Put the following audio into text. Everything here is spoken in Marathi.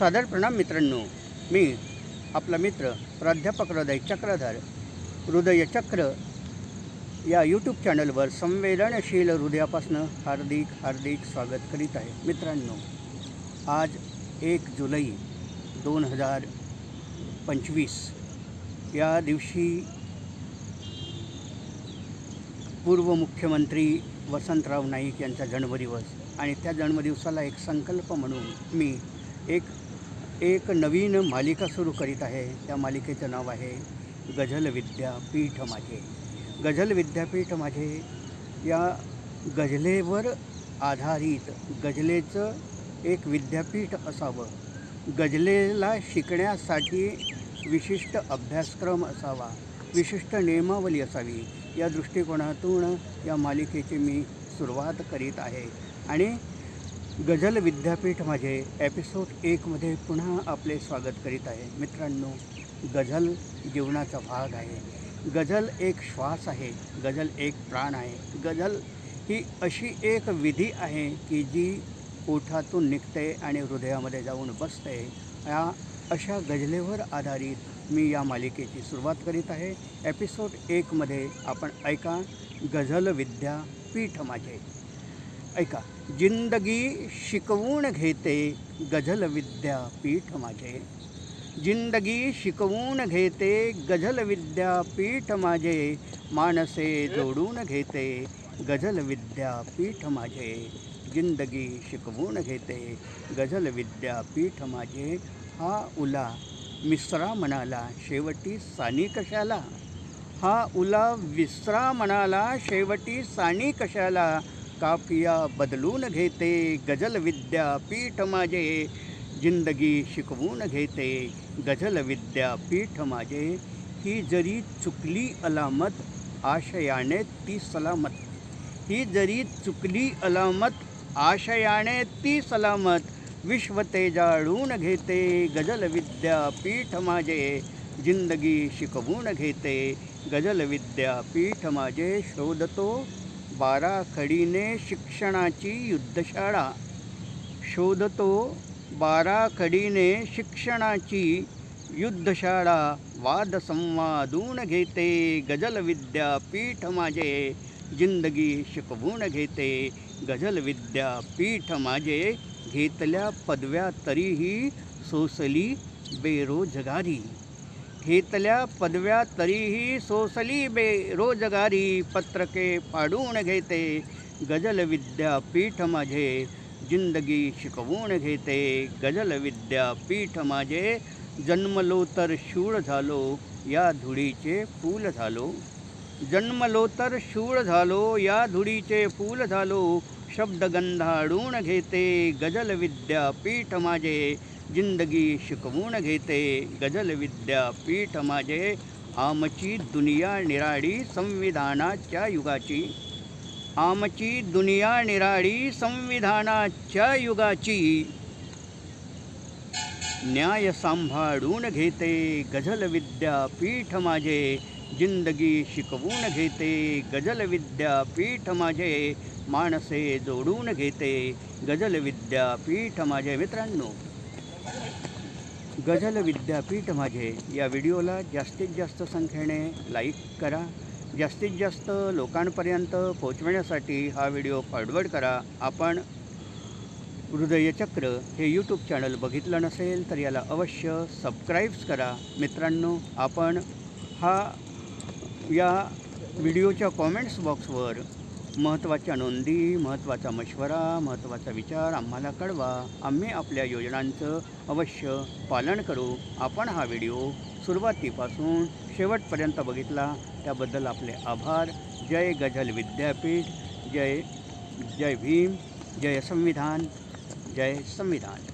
सादर प्रणाम मित्रांनो, मी आपला मित्र प्राध्यापक हृदय चक्रधर हृदयचक्र या यूट्यूब चॅनलवर संवेदनशील हृदयापासून हार्दिक स्वागत करीत आहे. मित्रांनो, आज 1 जुलै 2025 या दिवशी पूर्व मुख्यमंत्री वसंतराव नाईक यांचा जन्मदिवस आणि त्या जन्मदिवसाला एक संकल्प म्हणून मी एक नवीन मालिका सुरू करीत आहे. त्या मालिकेचं नाव आहे गझल विद्यापीठ माझे. गझल विद्यापीठ माझे या गझलेवर आधारित गझलेचं एक विद्यापीठ असावं, गझलेला शिकण्यासाठी विशिष्ट अभ्यासक्रम असावा, विशिष्ट नियमावली असावी, या दृष्टिकोनातून या मालिकेची मी सुरुवात करीत आहे. आणि गझल विद्यापीठ माझे एपिसोड 1मध्ये पुन्हा आपले स्वागत करीत आहे. मित्रांनो, गझल जीवनाचा भाग आहे. गझल एक श्वास आहे, गझल एक प्राण आहे. गझल ही अशी एक विधी आहे की जी ओठातून निघते आणि हृदयामध्ये जाऊन बसते. या अशा गझलेवर आधारित मी या मालिकेची सुरुवात करीत आहे. एपिसोड 1मध्ये आपण ऐका गझल विद्यापीठ माझे. ऐका. जिंदगी शिकवून घेते गझल विद्यापीठ माझे. जिंदगी शिकवून घेते गझल विद्यापीठ माझे. मानसे जोडून घेते गझल विद्यापीठ माझे. जिंदगी शिकवून घेते गझल विद्यापीठ माझे. हा उला मिसरा म्हणाला शेवटी सानी कशाला. हा उला विसरा म्हणाला शेवटी सानी कशाला. काफिया बदलून घेते गझल विद्यापीठ माझे. जिंदगी शिकवून घेते गझल विद्यापीठ माझे. ही जरी चुकली अलामत आशयाने ती सलामत. ही जरी चुकली अलामत आशयाने ती सलामत. विश्व ते जाळून घेते गझल विद्यापीठ माझे. जिंदगी शिकवून घेते गझल विद्यापीठ माझे. शोधतो बाराखडीने शिक्षणाची युद्धशाळा. शोधतो बाराखडीने शिक्षणाची युद्धशाळा. वाद संवादून घेते गझल विद्यापीठ माझे. जिंदगी शिकवून घेते गझल विद्यापीठ माझे. घेतल्या पदव्या तरीही सोसली बेरोजगारी. घेतल्या पदव्या तरीही सोसली बेरोजगारी. पत्रके फाडून घेते गझल विद्यापीठ माझे. जिंदगी शिकवून घेते गझल विद्यापीठ माझे. जन्मलो तर शूळ झालो या धुळीचे फूल झालो. जन्मलो तर शूळ झालो या धुळीचे फूल झालो. शब्द गंधाडून घेते गझल विद्यापीठ माझे. जिंदगी शिकवून घेते गझल विद्यापीठ माझे. आमची दुनिया निराळी संविधानाच्या युगाची. आमची दुनिया निराळी संविधानाच्या युगाची. न्याय सांभाळून घेते गझल विद्यापीठ माझे. जिंदगी शिकवून घेते गझल विद्यापीठ माझे. माणसे जोडून घेते गझल विद्यापीठ माझे. मित्रांनो, गझल विद्यापीठ माझे या व्हिडिओला जास्तीत जास्त संख्येने लाईक करा. जास्तीत जास्त लोकांपर्यंत पोहोचवण्यासाठी हा व्हिडिओ फॉरवर्ड करा. आपण हृदयचक्र हे यूट्यूब चॅनल बघितलं नसेल तर याला अवश्य सबस्क्राईब्स करा. मित्रांनो, आपण या व्हिडिओच्या कॉमेंट्स बॉक्सवर महत्त्वाच्या नोंदी, महत्त्वाचा मशवरा, महत्त्वाचा विचार आम्हाला कळवा. आम्ही आपल्या योजनांचं अवश्य पालन करू. आपण हा व्हिडिओ सुरुवातीपासून शेवटपर्यंत बघितला त्याबद्दल आपले आभार. जय गझल विद्यापीठ. जय भीम. जय संविधान. जय संविधान.